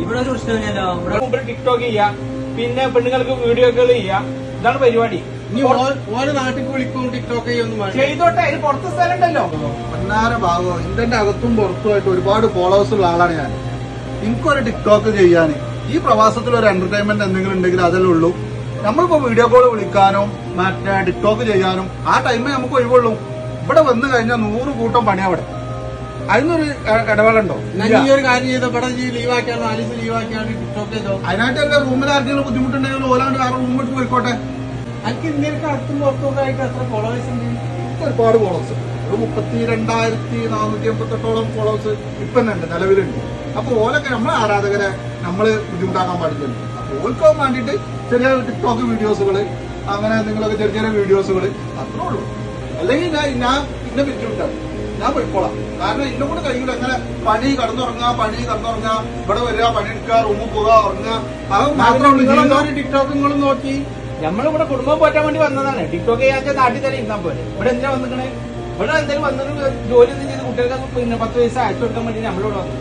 ഇവിടെ ഒരു പ്രശ്നമില്ലല്ലോ. ഇവിടെ മുമ്പിൽ ടിക്ടോക്ക് ചെയ്യാം, പിന്നെ പെണ്ണുങ്ങൾക്ക് വീഡിയോകൾ ചെയ്യാം. ഇതാണ് പരിപാടി. ഇനി ഓരോ നാട്ടിൽ വിളിക്കും ടിക്ടോക്ക് ചെയ്യൊന്നും ചെയ്തോട്ടെ, അതിന് പുറത്ത് സ്ഥലം ഉണ്ടല്ലോ. മണ്ണാര ഭാഗം ഇന്ത്യന്റെ അകത്തും പുറത്തുമായിട്ട് ഒരുപാട് ഫോളോവേഴ്സ് ഉള്ള ആളാണ് ഞാൻ. എനിക്കൊരു ടിക്ടോക്ക് ചെയ്യാൻ ഈ പ്രവാസത്തിൽ ഒരു എന്റർടൈൻമെന്റ് എന്തെങ്കിലും ഉണ്ടെങ്കിൽ അതല്ലേ ഉള്ളൂ. നമ്മളിപ്പോ വീഡിയോ കോൾ വിളിക്കാനും മറ്റേ ടിക്ടോക്ക് ചെയ്യാനും ആ ടൈമേ നമുക്ക് ഒഴിവുള്ളൂ. ഇവിടെ വന്നു കഴിഞ്ഞാൽ 100 കൂട്ടം പണിയാ അവിടെ. അതിനൊരു ഇടവേളുണ്ടോ? ഈ ഒരു കാര്യം ചെയ്ത ഇവിടെ ലീവാക്കിയാണ് 4 ദിവസം ലീവാക്കിയാണ് ടിക്ടോക്ക് ചെയ്തോ. അതിനായിട്ടല്ല റൂമിൽ ആർക്കെങ്കിലും ബുദ്ധിമുട്ടുണ്ടെങ്കിൽ ഓലാണ്ട് വേറെ റൂം എടുത്ത് പോയിക്കോട്ടെ. എനിക്ക് ഇന്ത്യക്ക് അടുത്തും പുറത്തുമൊക്കെ ആയിട്ട് എത്ര ഫോളോവേഴ്സ് ഉണ്ട്? ഒരുപാട് ഫോളോവേഴ്സ്, ഒരു 32,488 ഫോളോവേഴ്സ് ഇപ്പൊ ഉണ്ട്, നിലവിലുണ്ട്. അപ്പൊ ഓലൊക്കെ നമ്മളെ ആരാധകരെ നമ്മള് ബുദ്ധിമുട്ടാക്കാൻ പാടില്ലല്ലോ. അപ്പൊ ഓൽക്കാൻ വേണ്ടിയിട്ട് ചെറിയ ടിക്ടോക്ക് വീഡിയോസുകള്, അങ്ങനെ എന്തെങ്കിലുമൊക്കെ ചെറിയ ചെറിയ വീഡിയോസുകള്, അത്രേ ഉള്ളൂ. അല്ലെങ്കിൽ ഞാൻ ഇന്നെ ബുദ്ധിമുട്ടാണ്, ഞാൻ പോയിക്കോളാം. കാരണം ഇന്നെ കൂടെ കഴിയില്ല. അങ്ങനെ പണി കടന്നുറങ്ങുക, ഇവിടെ വരിക, പണിയെടുക്കുക, റൂമിൽ പോവുക, ഉറങ്ങുക, അത് മാത്രമേ ടിക്ടോക്ക് നിങ്ങൾ നോക്കി. നമ്മളിവിടെ കുടുംബം പോറ്റാൻ വേണ്ടി വന്നതാണ്. ടിക്ടോക്ക് ചെയ്യാൻ നാട്ടിൽ തന്നെ ഇരുന്നാൽ പോലെ. ഇവിടെ എന്തിനാ വന്നിക്കണേ? ഇവിടെ എന്തെങ്കിലും വന്നിട്ട് ജോലി ഒന്നും ചെയ്ത് കുട്ടികൾക്ക് പിന്നെ 10 പൈസ അയച്ചു കൊടുക്കാൻ വേണ്ടി നമ്മളിവിടെ വന്നു.